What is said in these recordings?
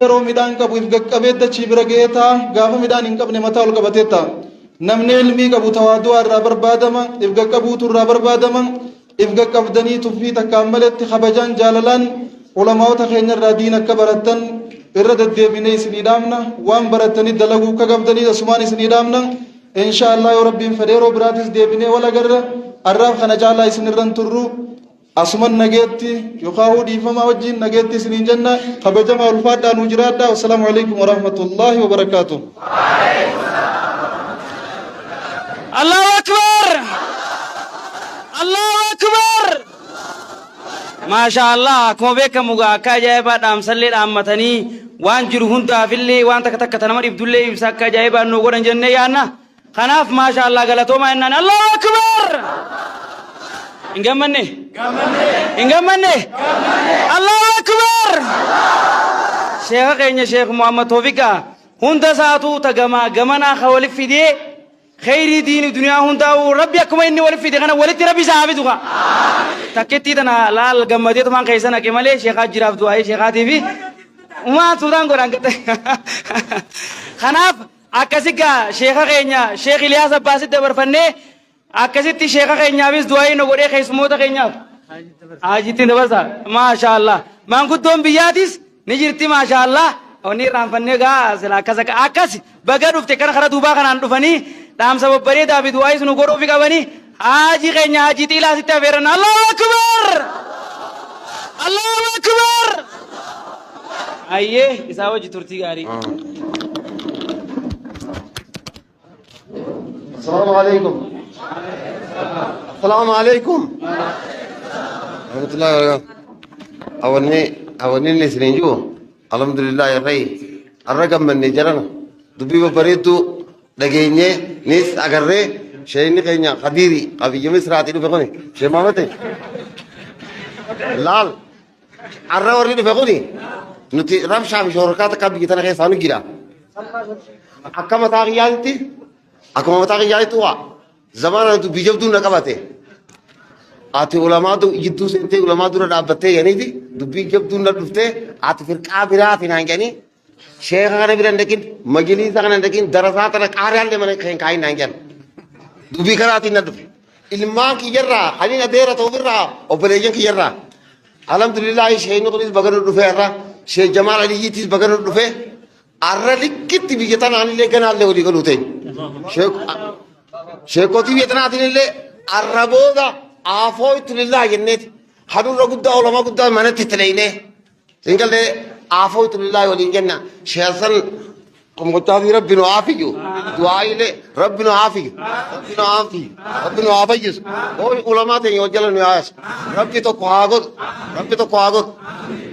yeroo midhaan qabu if gaqqabee dachii bira ga'eeta gaafa midhaan hin qabne mataa ol qabateetta namni ilmii qabu tawaaduu irraa barbaadama if gaqqabuutu irraa barbaadama if gaqqabdanii tuffii takkaan maletti kabajaan jaalalaan ulamaa'ota keenya irraa diin akka baratan irra deddeebinee isinii dhaamna waan baratanii dalaguu akka qabdanii asumaan isinii dhaamna inshaallah yoo rabbiin fedhe yeroo biraatis deebinee wal agarra arraaf kana caalaa isinirran turru asuman nageetti yookaan dhiifamaa wajjin nageetti isiniin jenna kabajamaa ulfaadhaan ujiraadha wassalaamu alaikum warahmatullahi wabarakaatuh Allahu akbar Allahu akbar maashaallah akkuma beekamu akka ajaa'ibaa dhaamsallee dhaammatanii waan jiru hundaafillee waan takka takka nama dhibdullee ibsa akka ajaa'ibaa nu godhan jennee yaanna kanaaf maashaallah galatoomaa jennaan Allahu akbar ingammanne Allahu akbar sheekha keenya sheekh Muhammad Tawfiqa hunda saatu tagama gamana khawli fidee khayri diini duniyaa hundaa'u rabbi akkuma inni wal fide kana walitti rabbi saabiduka takketti tana laal gammadee tumaan keessana ke malee sheekha jiraaf du'aa sheekhatii fi umaa suudaan godhan gate kanaaf akkasiga sheekha keenya sheekh Iliyaas Abbaasitti dabarfannee akkasitti sheekha keenyaafis du'aa inni godhee keessumoota keenyaaf ajitti dabarsa maashaallah maanguddoon biyyaatis ni jirti maashaallah onni raanfannee gaa sila akkas baga dhufte kana kara duubaa kanaan dhufanii dhaamsa babbareedaa fi du'aa isnu godhuuf qabanii haji keenya haji xiilaasitti afeeran Allahu akbar Allahu akbar ayyee isaa wajji turtii gaarii السلام عليكم السلام عليكم ورحمة الله وبركاته أولني نسرينجو الحمد لله يا ري الرقم من نجرنا دبي ببريتو دقيني نيس أقرر شيني كينيا قديري قبي جميس راتي دفقوني شي مامتي لال الروري دفقوني نتي رمشا بشوركات قبي جتنا خي سانو جيرا أكما تاغيانتي أكما تاغيانتي وا زمان تو بيجبدو نقبته آتي علماء تو يدو سنتي علماء تو رابطة يعني دي دبي جبدو نقبته آتي في الكابرات هنا يعني شيخ أنا بيرن لكن مجلس أنا لكن دراسات أنا كاريال ده من كين كاين نانجان دبي كراتي ندب إلما كيجرا خلينا ديرة توبرا أوبريجن كيجرا الحمد لله شيء نقولي بقرن الرفاه شيء جمال علي يتيس بقرن الرفاه أرلي كتي بيجتنا علي لكن على ولي قلوتين شيء كتي بيجتنا علي لك الربودا عفوت لله جنت حدو رقدا ولا ما قدا ما نتتلينه سنقول له عفوت لله ولي جنة شيئا كم قتادي ربنا عافيه دعائي له ربنا عافيه ربنا عافيه هو علماء تيجي وجلنا نياس ربي تو قاعد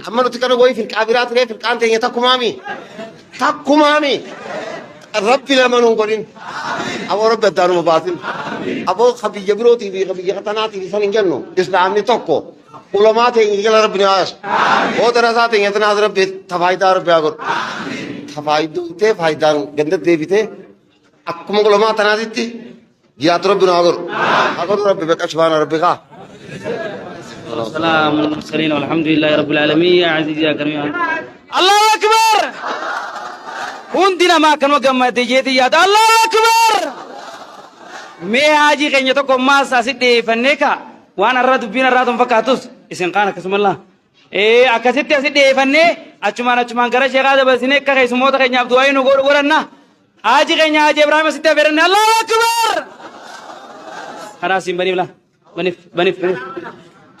أما نتكلم وين في الكابرات ليه في الكان تيجي تكمامي ربي لما نقولين أبو رب الدار مبادل أبو خبي جبروتي في خبي جتناتي في سنين جنو إسلام نتوكو علماء تيجي كلا ربنا عاش هو دراسات تيجي تناظر ربي تفايدة ربي أقول تفايدة تي فايدة جنة ديفي تي أكمل علماء تناظرتي جيات ربنا أقول ربي بكشفان ربي خا السلام المرسلين والحمد لله رب العالمين يا عزيزي يا كريم الله أكبر هندنا ما كانوا جمع تيجي يا الله أكبر مي هاجي كن يتوقع ما ساسيد فنيكا وانا راد بينا رادم فكاتوس اسم كان كسم الله أكاسيد تاسيد فني أشمان كرا شغال بس نيكا كيسموت كن يبدو أي نقول قرنا هاجي كن هاجي إبراهيم سيد فيرن الله أكبر خلاص بني بلا بني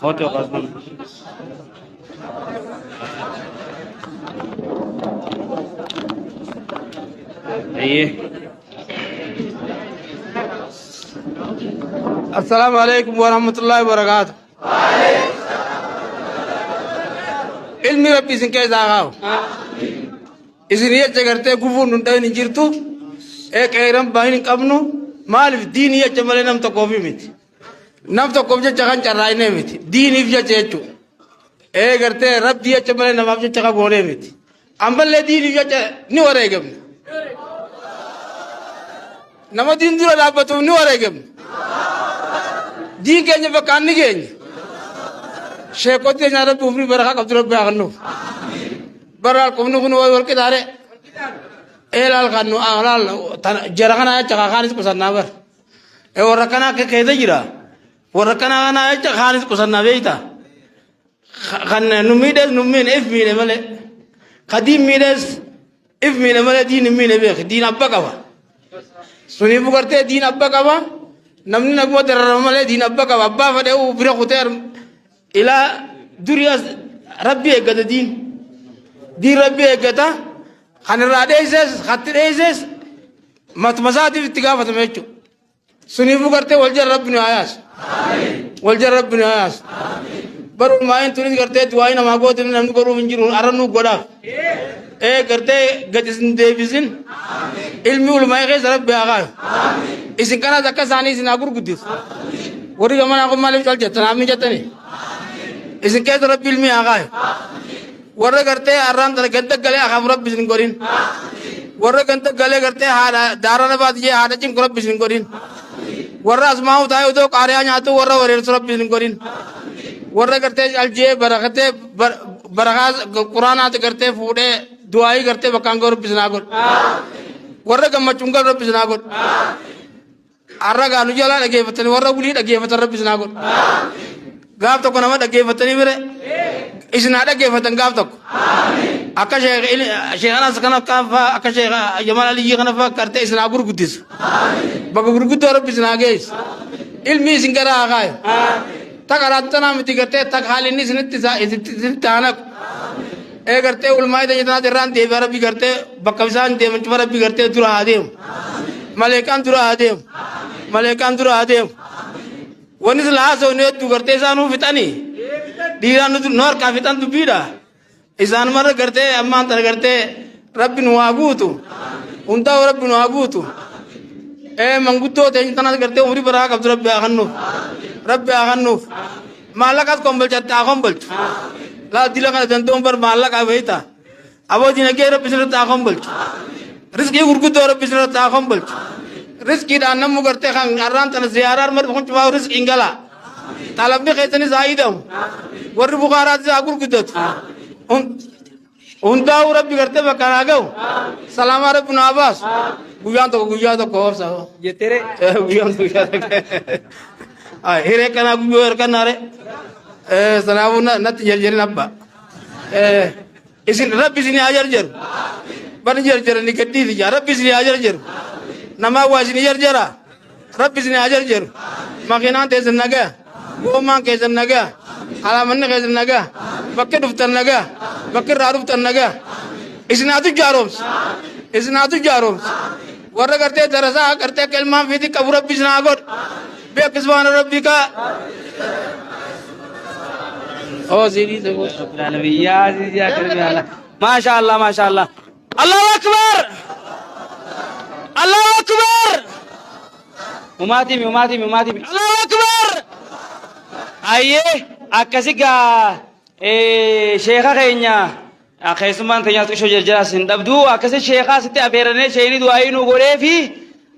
هوتو قاسم أيه السلام عليكم ورحمة الله وبركاته. علمي ربي سنكي زاغاو إذن يتجرتي كفون نتاين جرتو إيك إيرام باين قبنو مال في ديني يتجمالي نم تقوفي ميتي نم تقوفي جغان چرايني ميتي ديني فجا چيچو إيك إرتي رب دي يتجمالي نم أفجا چغا بولي ميتي أمبال لي ديني فجا نوري قبن نما دين دولة لابتو نوري قبن دين كيني فكاني كيني شيخوتي نارا بوفري برخا قبض رب بيغنو برا القمن كن والكدارة إيه الخانو أهلال جرعنا جاكانيس كوسنا بر إيه وركنا كيدا جرا وركنا أنا جاكانيس كوسنا بيتا خان نمين إف ميل ماله خديم ميلس إف ميل ماله دين ميل بيخ دين أبا كوا سوني بكرة دين أبا كوا نمني نقوى درر ماله دين أبا كوا أبا فده وبرا خطير إلى دنيا ربي إجدا دين ربي إجدا خان الراديسس خاطر إيسس متمساتي في تجافة ميتشو سوني بكرة والجر ربنا عياس والجر ربنا عياس برو ماين توني کرتے دعائیں نماغو تم نم کرو منجرون ارنو گوڑا اے کرتے گجسن دیوزن علمی علماء غیظ رب آغا اسن کنا زکا ثانی سن آگر گدیس وری گمان آگو مالیم چل جتا نامی جتا نہیں اسن کیس رب علمی آغا ورہ کرتے اران تر گندک گلے آغام رب بسن کرین ورہ گندک گلے کرتے داران بات یہ حالا چم رب بسن کرین ورہ اسماؤ تھائے ادو کاریان آتو ورہ وریر رب بسن کرین ورہ کرتے الجے برکتے برغاز قرآن آتے کرتے فوڑے دعائی کرتے بکانگو رب بسناگو ورہ گمہ چنگل رب بسناگو آرہ گانو جالا لگے فتنی ورہ بولی لگے فتن رب بسناگو گاف تو کنامت لگے فتنی میرے اسنا لگے فتن گاف تو اکا شیخانا سکنا کافا اکا شیخ جمال علی جی خنفا کرتے اسنا گر گدیس بگو گر گدو رب بسناگیس علمی سنگرہ آگائے تک راتنا متی کرتے تک حال نہیں سنت تانک اے کرتے علماء دے جتنا دران دے ربی کرتے بکوسان دے منچ ربی کرتے درا آدم ملائکان درا آدم ملائکان درا آدم ونس لاس ونیت تو کرتے سانو فتانی دیران نور کا فتان تو بیڑا اسان مر کرتے امان تر کرتے رب نواغو تو انتا رب نواغو تو اے منگوتو تے جتنا کرتے عمری براک عبد رب آغنو رب آغنوف مالکات کمبل چاہتا کمبل لا دل کا دندوں پر مالک آ بیتا ابو جی نے کہ رب بسرت کمبل رزق گرگد رب بسرت کمبل رزق دانم کرتے خان اران تن زیارار مر پہنچ وا رزق انگلا طلب میں کہتنی زائدم ور بخارات سے اگر گدت ان دا رب کرتے بکرا گو سلام رب بن عباس گویا تو کو سا یہ تیرے گویا هيرة كنا غير كنا رة سناونا نتجرجر نبأ إسن رب إسني أجرجر بنجرجر نكتي ذي رب إسني أجرجر نما واسني جرجرا رب إسني أجرجر ما كنا تيزن نجا وما كيزن نجا على من كيزن نجا بكر دفتر نجا بكر رادفتر نجا إسن أتو جاروس إسن أتو جاروس ورا کرتے درسا کرتے کلمہ فیدی کبر رب إسنا أقول بكسبان ربك او زيدي رب العالمين يا عزيز يا كريم يا الله ما شاء الله ما شاء الله الله اكبر الله اكبر مماتي الله اكبر ايه اكسيغا شيخا خينيا اخيسمان تنيا تو جرجرا سندبدو اكسي شيخا ستي افيرني شيني دعاينو غوري في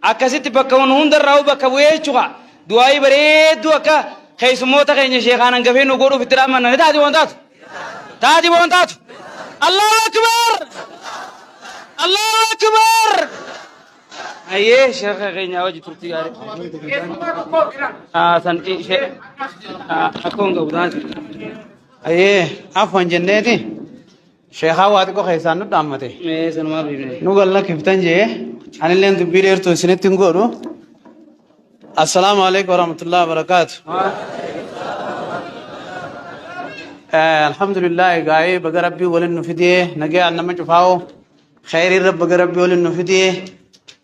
اكسي تبكون هندر راو بكوي چوا دعائی برید دعا کا خیس موتا خینے شیخانا گفے نو گوڑو فترہ منہ تا دی بونتات اللہ اکبر اللہ اکبر آئیے شیخ خینے آوجی ترتی گارے سنٹی شیخ اکون گا بدان آئیے آفوان جننے تھی شیخا واد کو خیسانو دامتے میں سنمار بھی نو گلنا کفتن جے انیلین دبیریر تو سنے تنگو رو السلام عليكم ورحمة الله وبركاته. الحمد لله قاعد بقربي ولن نفديه نجى أن ما شفاو خير الرب بقربي ولن نفديه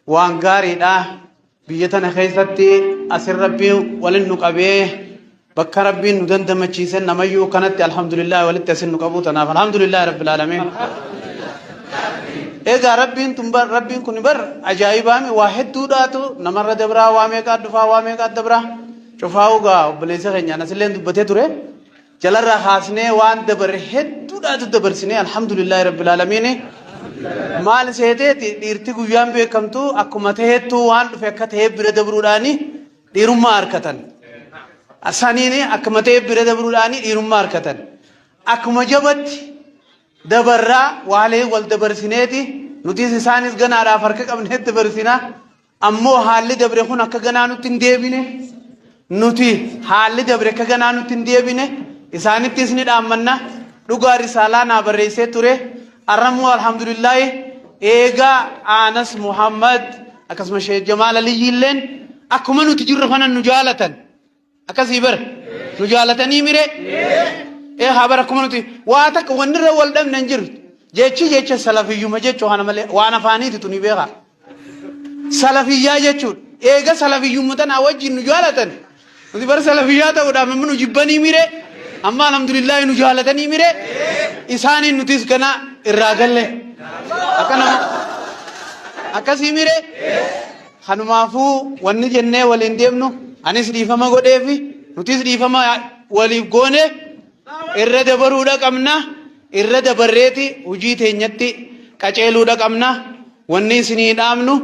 وانقاري لا بيجتنا خيستي أسر ربي ولن نقبيه بك ربي ندند مچيسن نميو كانت الحمد لله ولن تسن نقبوتنا فالحمد لله رب العالمين. إذا ربين تنبر ربين كنبر عجائبامي واحد دوداتو نمر دبرا وامي کا دفا وامي کا دبرا شفاوغا بليسه غنيا نسلين دبته تره جلر خاصنه وان دبر هد دوداتو دبر سنه الحمد لله رب العالمين مال سهته ديرتي گويام به كمتو اكمته تو وان فكته بر دبروداني ديرما اركتن اسانيني اكمته بر دبروداني ديرما اركتن اكمجبت دبرا وعليه والدبرسينيتي نتيس سانس جنا على فرق قبل هد دبرسينا أمو حال دبرخون أكجنا نتنديبينه نتي حال دبرك جنا نتنديبينه إساني تسند أمنا لقى رسالة نابريسة تره أرمو الحمد لله إيجا أنس محمد أكسم شيء جمال علي يلين أكمل نتجر خنا نجالة أكسيبر نجالة نيميره إيه خبر أكمل نتي واتك ونر والدم ننجر جيتش سلفي يوم جيتش وانا ملء وانا فاني توني بيها سلفي يا جيتش إيجا سلفي يوم تنا أوجي نجالة نتي بر سلفي يا تا ودا ممنو جبني ميره أما الحمد لله نجالة نيميره إساني نتيس كنا الراجل أكنا أكسيميره خنومافو وني جنة ولنديمنو أني سريفة ما قديفي نتيس سريفة ما وليف قونه إرد برودا كمنا إرد بريتي وجيته نيتي كأجلودا كمنا وني سنين آمنو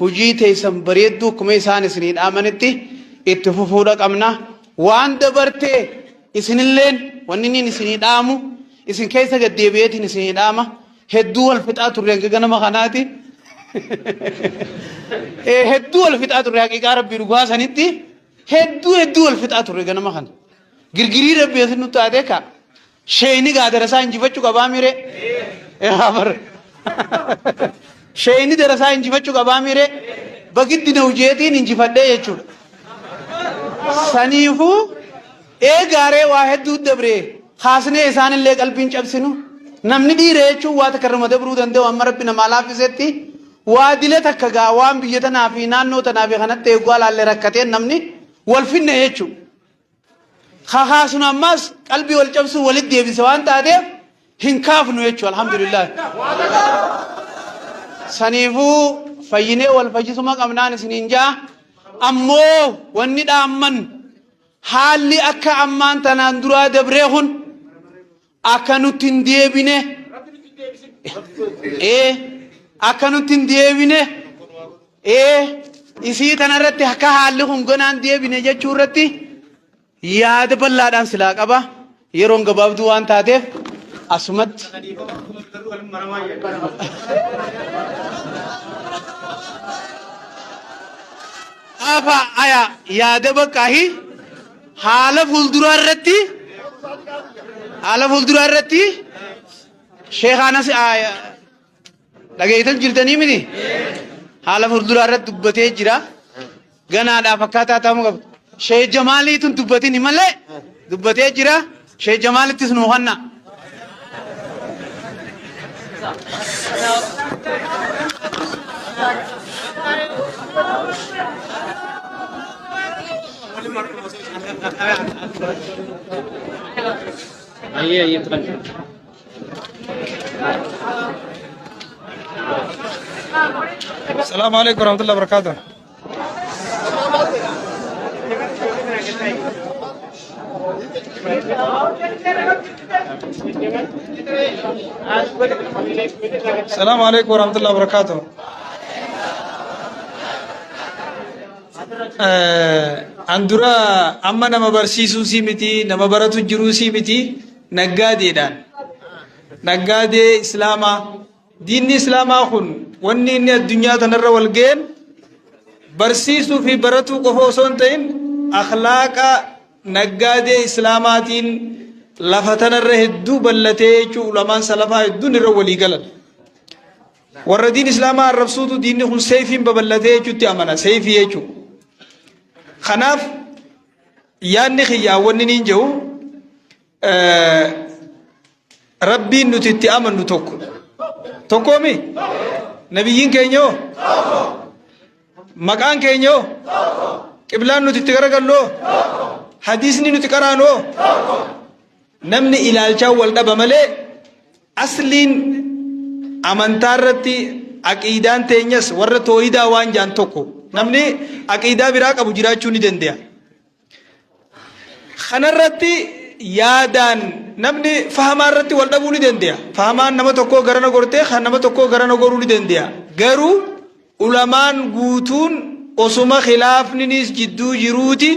وجيته سمبريدو كميسان سنين آمنتي اتفوفودا كمنا وان دبرته إسنين وني سنين آمو إسن كيسا قد ديبيتي سنين آما هدو الفتاة الرجال كنا مخاناتي هدو الفتاة الرجال كارب بيرجوا سنتي هدو الفتاة الرجال كنا مخان غير ربي أسنو تاديكا شيني قادر سان جيفتشو كباميره خبر شيني درسان جيفتشو كباميره بقيت دينه وجيتي نجيفده يجور سنيفو غاري واحد دود دبره خاصني إنسان اللي قلبين جبسنو نمني دي ريچو وات كرم دبرو دندو أمر ربنا مالا في زتي وادلة تكجا وام بيجتنا في نانو تنافي خنات تيجوال على ركعتين نمني والفين يجو خاصنا ماس قلبي والجبس ولد دي بسوان تادي هنكاف نيجو الحمد لله سنيفو فيني والفجس ما كمنان سنينجا أمو وندا أمن حالي أكا أمان تناندرا دبرهون أكانو تنديبينه أكانو تنديبينه إسي تنارتي هكا حالي خمغنان ديبينه جا چورتي ياد بلادان سلاك أبا يرون غباب دوان تاتيف أسمت أفا آيا ياد بكاهي حالة فولدرار رتي شيخ أنس آية لقيتم جلتني مني حالة فولدرار رت دبته جرا غنا دا فكاتا تامو شيخ جمالي تون دبته نمالة دبته جرا شيخ جمالي تسنوهنا السلام عليكم ورحمة الله وبركاته. السلام عليكم ورحمة الله وبركاته. أندرا أما نما برسيسو سيمتي نما براتو جرو سيمتي نجادي دان نجادي إسلاما دين إسلاما خن وني إن الدنيا تنرى والجين برسيسو في براتو قفوسون تين أخلاق نجادي إسلاماتين لفتنا الرهدو بلتي شو لمن سلفا الدون الرولي قلل والردين إسلاما الرسول دين خن سيفين ببلتي شو تأمنا سيفي شو خناف ياني خيا ونين جو ربي نتتي أمن نتوكو توكومي نبيين كينيو مكان كينيو قبلان نتتي كرغلو حديثني نتكرانو نمني إلى الجو والدب ملي أصلين أمانتارتي عقيدان تينيس ور توحيدا وان جان توكو نمني عقيدة براك أبو جراچو ني دنديا خنرتي يادان نمني فهمارتي والدبو ني دنديا فهمان نما توكو غرنا غورتي خن نما توكو غرنا غورو ني دنديا غرو علمان غوتون osuma khilaafninis jidduu jiruuti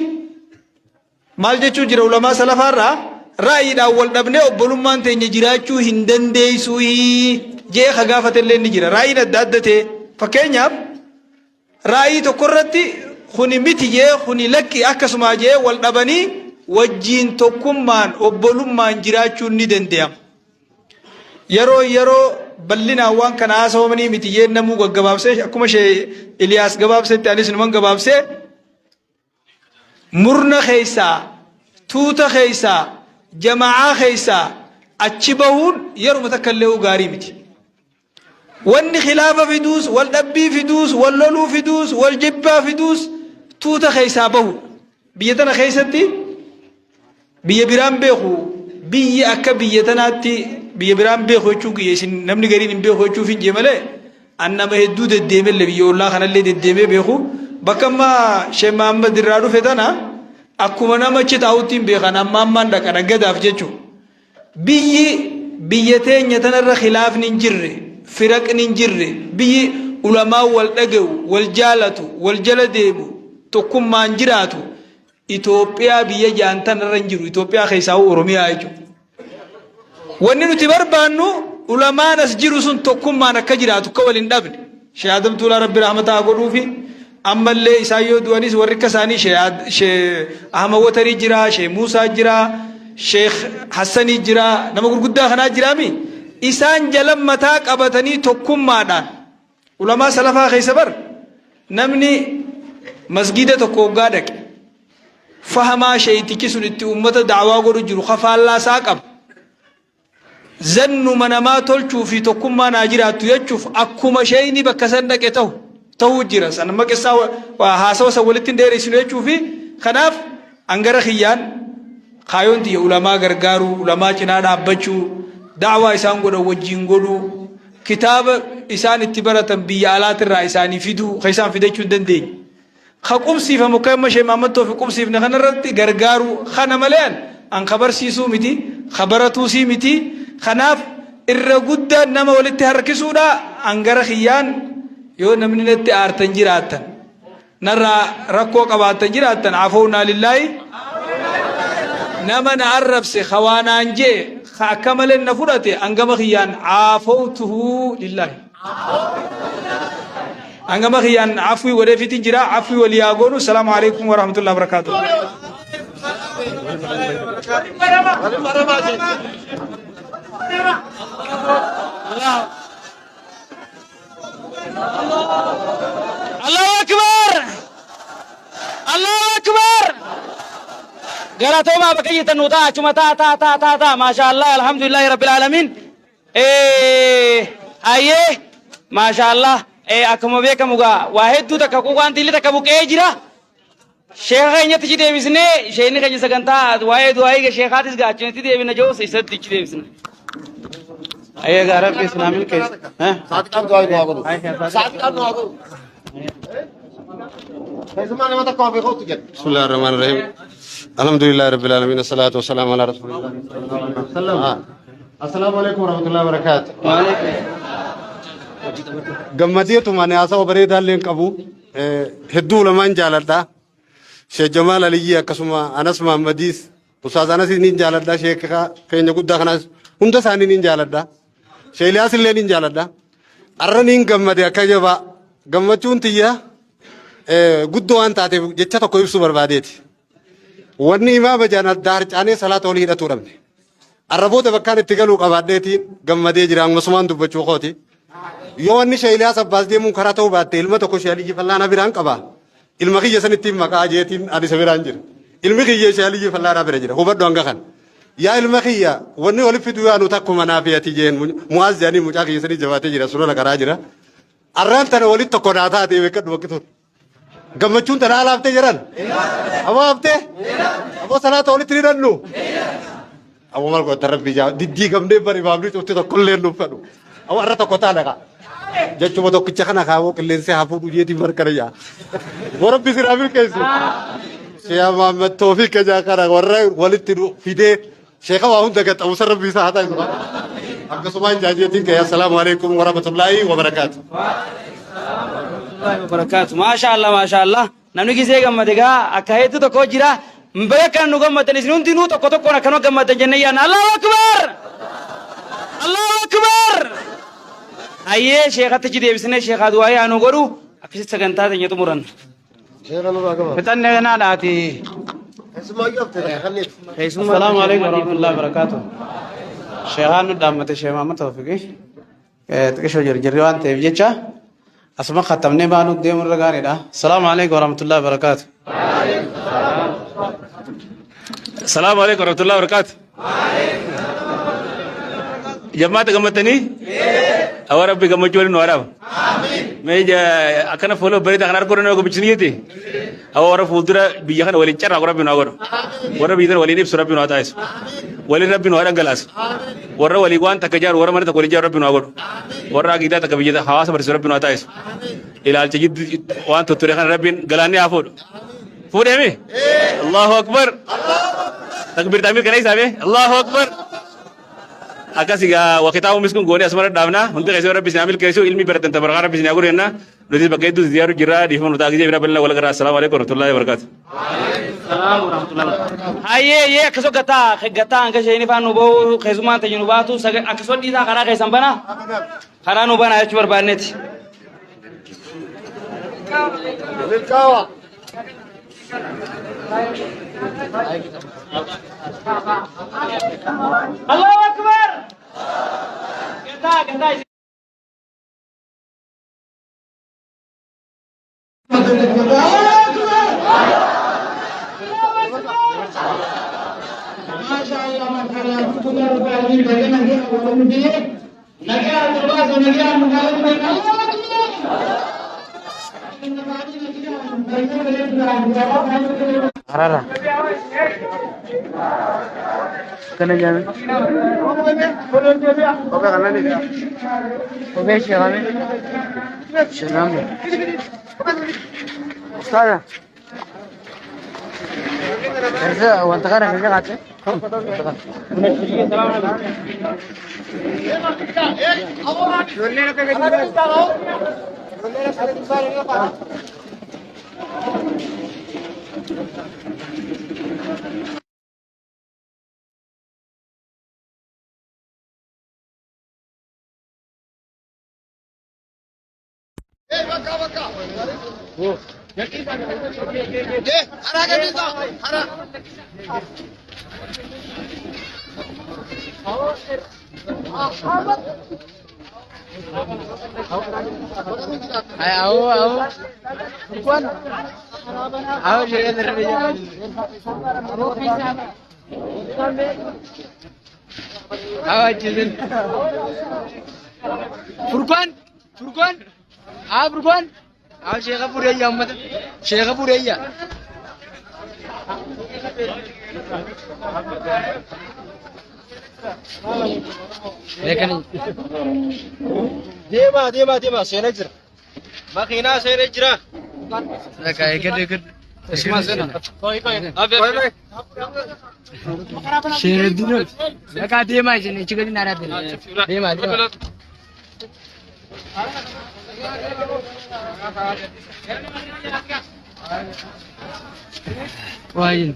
maal jechuu jira ulama salafarra ra'ayiidhaan wal dhabnee obbolummaan teenya jiraachuu hin dandeessu jee hagaafate illee ni jira. Ra'ayiin adda adda ta'e fakkeenyaaf ra'ayii tokko irratti kuni miti jee kuni lakki akkasuma jee wal dhabanii wajjiin tokkummaan obbolummaan jiraachuun ni danda'ama. Yeroo bal'inaan waan kana haasawamanii miti jee namuu gaggabaabsee akkuma shee Iliyaas gabaabsetti anis numan gabaabsee murna keessaa tuuta keessaa jama'aa keessaa achi bahuun yeruma takka illee gaarii miti. Wanni khilaafa fiduus wal dhabbii fiduus wal loluu fiduus wal jibbaa fiduus tuuta keessaa bahu. Biyya tana keessatti biyya biraan beeku biyya akka biyya tanaatti biyya biraan beeku jechuun isin namni gariin hin beeku jechuuf hin jee malee annama hedduu deddeemee biyya ollaa kanallee deddeemee beeku bakka ammaa Sheekh Mahammad irraa dhufe tana akkuma nama achi taa'utti hin beekan ammaan dhaqa nagadaaf jechuudha. Biyya teenya tanarra khilaafni hin jirre firaqni hin jirre biyyi ulamaa wal dhaga'u wal jaalatu wal jala deemu tokkummaan jiraatu Itoophiyaa biyya jaantanarra hin jiru. Itoophiyaa keessaa Oromiyaa jechuudha. Wanni nuti barbaannu ulamaan as jiru sun tokkummaan akka jiraatu akka waliin dhabne. Sheekh Adam Tuulaa Rabbi rahmataa godhuufi ammallee isaan yoo du'anis warri akka isaanii Sheekh Ahmad Watarii jira, Sheekh Muusaa jira, Sheekh Hassanii jira, nama gurguddaa kanaa jiraami. Isaan jalan mataa qabatanii tokkummaadhaan ulamaa salafaa keessa bar namni masgida tokko hoggaa dhaqe fahamaa sheeytichi sun itti ummata da'waa godhu jiru kafaallaa isaa qaba. Zannu manamaa tolchuu fi tokkummaan haa jiraattu jechuuf akkuma sheeyni bakka san dhaqe ta'uu jira. San maqessaa haasawa san walitti hin dheeressinu jechuu fi kanaaf angara kiyyaan kaayoon tiyya ulamaa gargaaruu, ulamaa cinaa dhaabbachuu, da'waa isaan godhan wajjin godhuu, kitaaba isaan itti baratan biyya alaatirraa isaanii fiduu, ka isaan fidachuu hin dandeenye. Ka qubsiifamu kan amma Sheekh Mahammad Toofiq qubsiifne kanarratti gargaaruu kana malee an kabarsiisuu miti, kabaratuusii miti. Kanaaf irra guddaa nama walitti harkisuudha angara kiyyaan yoo namni natti aartan jiraattan narraa rakkoo qabaatan jiraattan afownaa lillaahi nama na arrabse khawaanaan jee akka malee na fudhate angama kiyyaan afowtuhu lillaahi angama kiyyaan afwii godheefiti jira afwii waliyaa goonu. Assalaamu alaikum wa rahmatullahi wa barakatuh. Allahu Akbar. Allahu Akbar. Galatoma bakayyitan nuta cuma ta masyaallah alhamdulillah rabbil alamin. Aye masyaallah akkuma beekamu gaa waa hedduu takka waan tilli takka buqee jira. Sheekha keenyatti itti deebisnee sheekni keenya sagantaa waa'ee du'aa sheekaatis gaa achinitti deebina joo isatti itti deebisna. Aye gaa rabbi islaamil keessa. Saatiqaan du'aa du'aa godhu. Saatiqaan du'aa godhu. Keessumaa nama takka waa beekuutu jedhu. Bismillaahi rahmaani rahiim. Alhamdulillahi rabbil aalamiin asalaatu wasalaamu alaa rasuulillah. Assalaamu alaikum warahmatullahi wabarakaatuh. Gammadeetu mane haasawa bareedaallee qabu hedduu lamaan jaaladha. Sheekh Jamaal Aliyyi akkasuma Anas Mahammadiis Ustaaz Anas niin jaaladha. Sheekh keenya guddaa kanas hunda isaanii niin jaaladha. Sheekh Iliyaas illee niin jaaladha. Arra niin gammade akka jabaa gammachuun tiyya guddoo waan taateef jecha tokko ibsuu barbaadeeti. Wanni imaama jaanaddaa harcaanee salaata olii hidhatuu dhabne. Arraboota bakkaan itti galuu qabaadheetiin gammadee jira amasumaan dubbachuu kooti. Yoo wanni Sheekh Iliyaas Abbaas deemuun karaa ta'uu baatte ilma tokko Sheekh Aliyyi Fallaanaa biraan qaba. Ilma kiyya sanittiin maqaa jeetiin ani isa biraan jira. Ilmi kiyya Sheekh Aliyyi Fallaanaa bira jira. Hubadhu hanga kan. Yaa ilma kiyya wanni walitti fiduu yaanu takkuma naafiyati jeen mu'aaz jaanii mucaa kiyya sanii jabaatee jira sulula karaa jira. Arraan tana walitti tokko naa taatee beekadhu bakkituun. Gammachuun tana alaaftee jiran. Aboo haftee. Aboo salaata walitti ni dannu. Aboo maal goota rabbi jaa diddii gamdee bari baabni cufti tokkollee nuuf fedhu. Aboo arra tokko taana kaa. Jechuma tokkicha kana kaawoo qilleensee hafuu dhujeetiin markana yaa. Warabbi siraa milkeessu. Sheekh Mahammad Toofiq kajaa kana warra walitti fidee sheekha waa hunda gaxamusa rabbi isaa haa ta'u. Akkasumaan jaajeetiin kee assalaamu alaikum wa rahmatullahi wa barakaatuh. Wabarakatuh. Masya Allah. Namni gisee gammade gaa akka hedduu tokko jira. مبارك أنو قمتن إسنون دينو تكو تكو نكنو قمتن جنيان الله أكبر الله أكبر أيه شيخ تجدي بسنة شيخ أدوائي أنو قرو أكسي سكنتا تنيتو مرن شيخ أنا راكبه فتن أنا ناتي اسمع يوفت خليت السلام عليكم ورحمة الله وبركاته شيخان دامت شيخ محمد توفيقي تكشف جريوان تيجيتشا أسمع ختمني بانو ديم الرجاني ده السلام عليكم ورحمة الله وبركاته السلام عليكم ورحمة الله وبركاته جماعة قمتني أو ربي قمتوا لنا وراب ميجا أكنا فولو بريد أكنا أركورنا وكو بتشنيتي أو ورا فولدرا بيجانا ولين شر أقرب من أقرب ورا بيجانا ولين يبصر ربي نواتايس ولين ربي نوارا جلاس ورا وليقوان تكجار ورا مرة تقولي جار ربي نوارا ورا كذا تكبيجا حواس برسول ربي نواتايس إلى الجديد وان تطريقنا ربي جلاني أفور فور يمي الله أكبر تكبير تعمير كناي سامي الله أكبر akasiga wakitabu miskun goni asmara damna untuk kasih orang bisnis ambil kesu ilmi beratan tabarkara bisnis aku rena nulis bagai itu ziarah jira di phone utagi jira bella wala gara assalamualaikum warahmatullahi wabarakatuh assalamu warahmatullahi wabarakatuh aye ye kaso gata angka shayni fa nubo khizuma ta yunubatu saga akaso di ta kara kai sambana kara nu bana yachu barbaneti Allahu Akbar. Kita. Arara. Kena jamin. Oke karena ni. Oke siapa ni? Siapa ni? Ustaz. Kerja, wanita kan kerja kacau. Furqan Sheikh Furaya Ahmad Sheikh Furaya Dema senajir makina senajira laka ikad اسمع سنة شير الدنيا لك ديما جني تقولي نارا ديما واين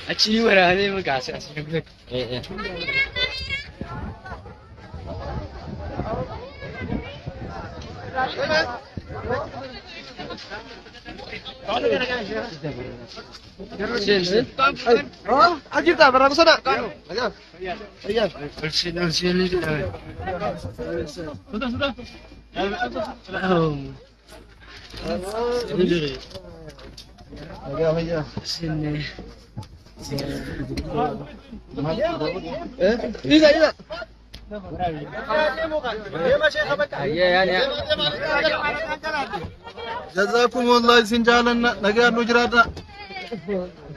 Actually, we're having a gas. Ajib tak berapa sana? Ayan. Sudah. Sini. Ini. جزاكم الله سنجالنا نجار نجرانا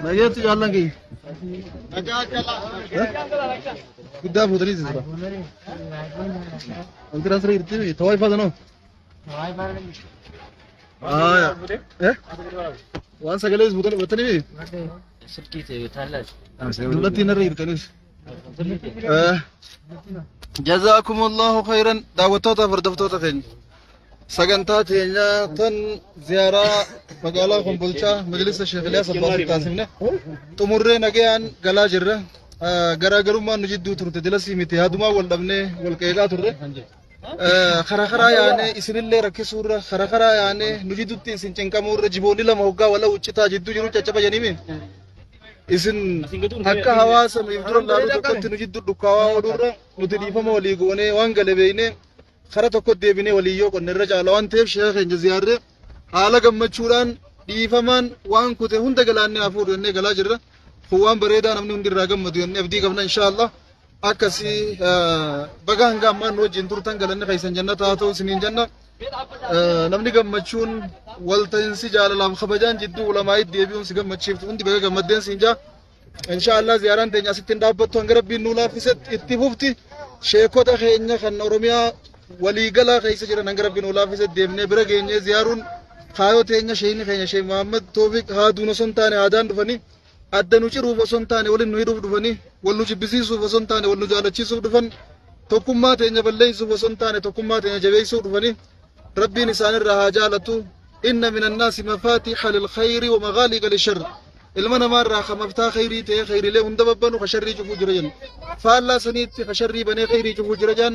نجار تجالنا كي قدام بدري زبا أنت راسري يرتبي توي فادنو إيه وان سجلس بتني بي دولتي نرى يرتنيس جزاكم الله خيرا دعوتوتا فردفتوتا فين سجنتا تيجا تن زيارة مقالة قنبلشة مجلس الشيخ الياس الباسط تاسمنا تمر نجيان قلا جرة غراغرو ما نجدو ترت دلسي متي هادما والدبنه والكيغا ترت خرخرا يعني اسن اللي ركسور خرخرا يعني نجدو تنسن چنكمور جبوني لما هوغا ولا وچتا جدو جرو چچبا جنيمي اسن حق حواس ميفدر الله تكت نجدو دكاوا ودور نتديفما ولي غوني وان غلبينه خرا tokko deebine waliyyo qonne irra caala waan ta'eef sheekh keenya ziyaarre haala gammachuudhaan dhiifamaan waan kute hunda galaannee hafuudhu jennee galaa jirra kun waan bareedaa namni hundi irraa gammadu jennee abdii qabna inshaallah akkasii baga hanga ammaan nu wajjin turtan galanni keessan jannata haa ta'u isiniin janna namni gammachuun walta'iinsi jaalalaaf kabajaan jidduu ulamaa'itti deebi'uun si gammachiiftu hundi baga gammaddeen siin jaa inshaallah ziyaaraan teenya asitti hin dhaabbattu hanga rabbiin nuu laaffisetti itti fufti sheekota keenya kan oromiyaa waliigala keessa jiran hanga rabbiin nuu laaffisetti deemnee bira geenyee ziyaaruun kaayoo teenya sheeyni keenya sheek Muhammad Toofiq haaduun osoo hin taane aadaan dhufanii adda nu ciruuf osoo hin taane waliin nu hidhuuf dhufanii wal nu jibbisiisuuf osoo hin taane wal nu jaalachiisuuf dhufan tokkummaa teenya balleessuuf osoo hin taane tokkummaa teenya jabeessuuf dhufanii rabbiin isaanirraa haa jaalatu inna min annaasi mafaatiha lilkhayri wa maghaaliqa lishar ilma namaarraa ka maftaa khayrii ta'e khayriilee hunda babbanu ka sharrii cufuu jira jenna faallaa saniitti ka sharrii banee khayrii cufuu jira jaan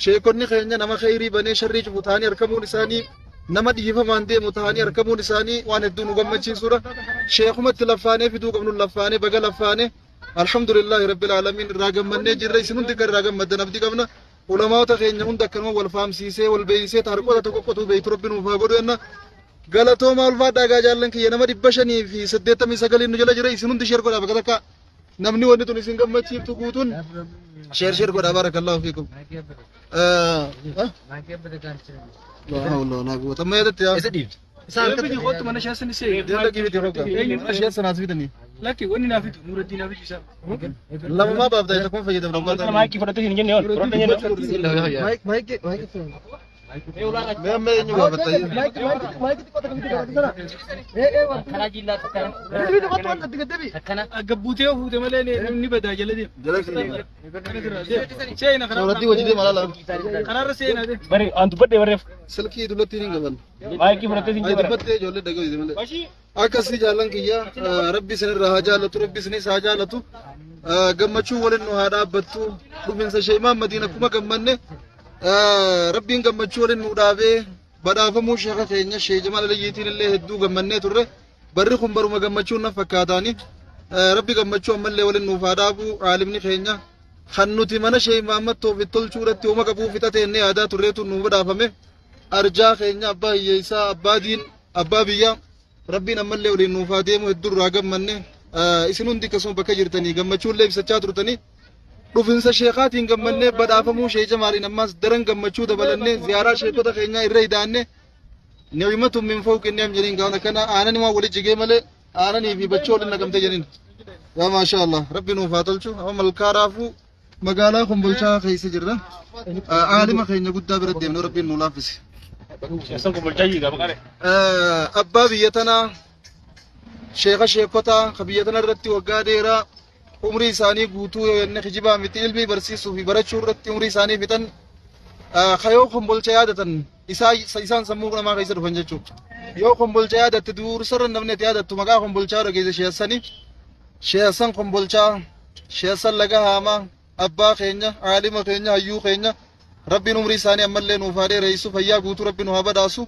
sheekonni keenya nama khayrii banee sharrii cufu ta'anii argamuun isaanii nama dhiifamaan deemu ta'anii argamuun isaanii waan hedduu nu gammachiisudha sheekumatti laffaanee fiduu qabnu laffaanee baga laffaanee alhamdulillahi rabbil aalamiin irraa gammannee jirra isin hundi kan irraa gammaddan abdii qabna ulamaawota keenya hunda akkanuma wal faamsiisee wal beeysee harqota tokko qotuu beeytu rabbiin nuuf haa godhu jenna galatooma ulfaadhaa gaa jaallan kiyya nama 589 nu jala jira isin hundi sheer godhaa bakka takka namni wanni tun isin gammachiiftu guutuun sheer godhaa barakallahu fiikum لا حول ولا قوة ما يدت يا سديد سال كده قلت ما نشأ سنة سيء ده لقي بيتي روكا نشأ سنة سويدني لكن وين نافد نور الدين نافد يسار لما ما بابدا يتكون في جدة برا مايك فرطة هني جنيا مايك مايك मैं नहीं हुआ बताइए माइक को तक भी करा खाना जिला भी तो बात करते भी खाना गब्बूते हो फूते मले नहीं बता जल्दी से ना खरा रोटी वजी दे मला खरा से ना दे बरे अंत बड़े बरे सलकी दुलती नहीं गबन माइक की फरते सिंह बरे जोले डगो दे मले आकाशी जालन किया रब्बी सन रहा जालतु रब्बी सन सा जालतु गम्मचू वलन नो हादा बत्तु दुमिन से शेमा Medina kuma gammanne rabbiin gammachuu waliin nu dhaabee badhaafamuu sheekha keenya Sheek Jamaal Aliyyiitiin illee hedduu gammannee turre barri kun baruma gammachuun na fakkaataani rabbi gammachuu ammallee waliin nuuf haa dhaabu aalimni keenya kan nuti mana Sheek Muhammad Toofiq tolchuu irratti uuma qabuu fixatee inni aadaa turreetu nuuf badhaafame arjaa keenya abbaa hiyyeessaa abbaa diin abbaa biyyaa rabbiin ammallee waliin nuuf haa deemu hedduu irraa gammanne isin hundi akkasuma bakka jirtanii gammachuullee ibsachaa turtanii dhufinsa sheekaatiin gammannee badhaafamuu Sheek Jamaaliin ammas daran gammachuu dabalannee ziyaaraa sheekota keenyaa irra hidaannee ni'imatu min fawqi ni'am jedhin gaana kana aanani waan wali jigee malee aananii fi bachoo waliin naqamtee jedhin yaa maasha Allah rabbi nuuf haa tolchu amma malkaaraafuu magaalaa Kombolchaa keessa jirra aalima keenya guddaa bira deemnee rabbiin nu laaffise abbaa biyya tanaa sheekota ka biyya tana irratti waggaa dheeraa umrii isaanii guutuu yenne kijibaa miti ilmi barsiisuu fi barachuu irratti umrii isaanii fixan kayoo Kombolcha yaadatan isaan sammuu namaa keessa dhufan jechuudha yoo Kombolcha yaadatte dursarra namni itti yaadattu maqaa Kombolchaa dhageesse sheessan Kombolchaa sheessan laga haamaa abbaa keenya aalima keenya hayyuu keenya rabbiin umrii isaanii ammallee nuuf haa dheereessu fayyaa guutuu rabbiin nu haa badhaasu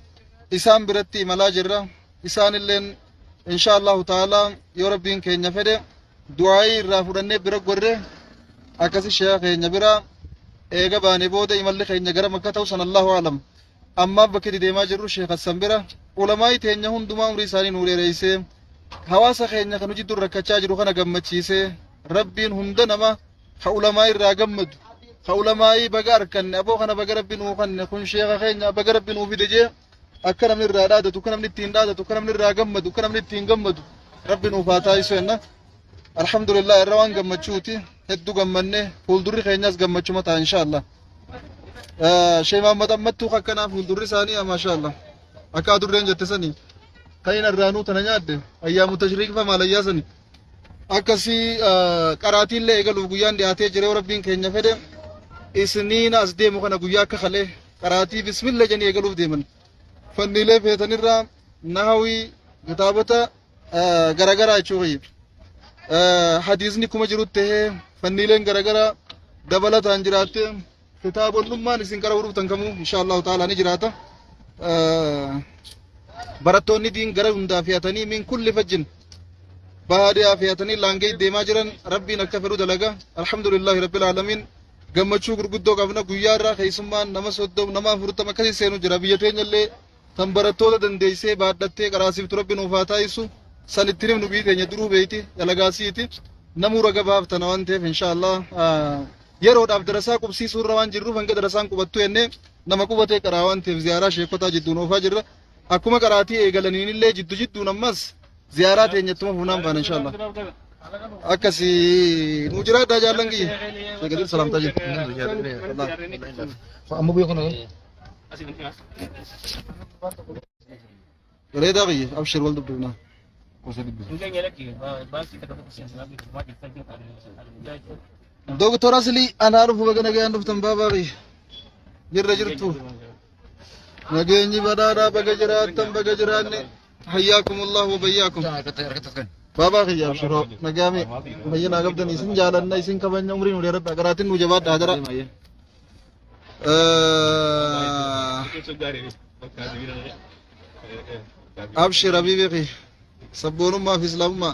isaan biratti imalaa jirra isaan illeen insha Allahu ta'ala yoo rabbiin keenya fedhe du'aayii irraa fudhannee bira gorre akkasi sheekha keenya bira eega baane booda imalli keenya gara makka ta'u san Allahu a'lam amma bakki deemaa jirru sheekha san bira ulamaa teenya hundumaa umrii isaanii nu dheereessee hawaasa keenya kan jidduu rakkachaa jiru kana gammachiisee rabbiin hunda nama ha ulamaa irraa gammadu خولماي بقار كن أبو خنا بقرب بنو خن كن شيخ خينا بقرب بنو في دجى أكرم من الرادة تكرم من التين رادة تكرم من الراجم تكرم من التين جم ربي نوفاتا يسوينا الحمد لله الروان جمتشوتي هدو جمنه فولدري خيناس جمتشو متى إن شاء الله شيء ما متمتو خكنا فولدري ثانية ما شاء الله أكادر رنجة تسني خينا الرانو تنجاد أيام تشريك فما لياسني أكسي كراتي اللي يقولوا بيان دياتي جري وربين كينيا فده إسنين أصدي مخنا بيا كخله كراتي بسم الله جني يقولوا ديمن فنيله فيتني الرام نهوي كتابته غرغرة أشوفي حديثني كم جروته فنيلين غرغرة دبلة تانجرات كتاب النما نسينكرا ورب تنكمو إن شاء الله تعالى نجراته براتوني دين غرا هندا فياتني من كل فجن بهادي فياتني لانجي ديماجرن ربي نكفرو دلغا الحمد لله رب العالمين gammachuu gurguddoo qabna guyyaa irraa keessummaan nama 30 nama 40 akkasii seenu jira biyya teenyallee tan barattoota dandeessee baadhattee qaraasiiftu rabbi nuuf haa taa'isu sanitti himnu biyyi teenya duruu beeyti dalagaasiiti namuu raga baaftana waan ta'eef inshaallah yeroodhaaf darasaa qubsiisuu irra waan jirruuf hanga darasaan qubattu jennee nama qubatee qaraa waan ta'eef ziyaaraa sheekotaa jidduun oofaa jirra akkuma qaraatii eegalaniinillee jidduun ammas ziyaaraa teenyattuma fuunaan baana inshaallah akkasi nu jiraadhaa jaallan kiyya sheekatiin salaamtaa jirtu amma biyya kana bareedaa kiyya abshir wal dubbifnaa doktor asli anaa dhufu baga nagayaan dhuftan baabaa kiyya jirra jirtu nageenyi badhaadhaa baga jiraattan baga jiraanne hayyaakumullahu wa bayyaakum بابا خيا بشرو نجامي بينا قبضن يسن جالنا يسن كمان عمري نوري رب أقراتين نوجبات هذا أبشر أبي بخي سبون ما في إسلام ما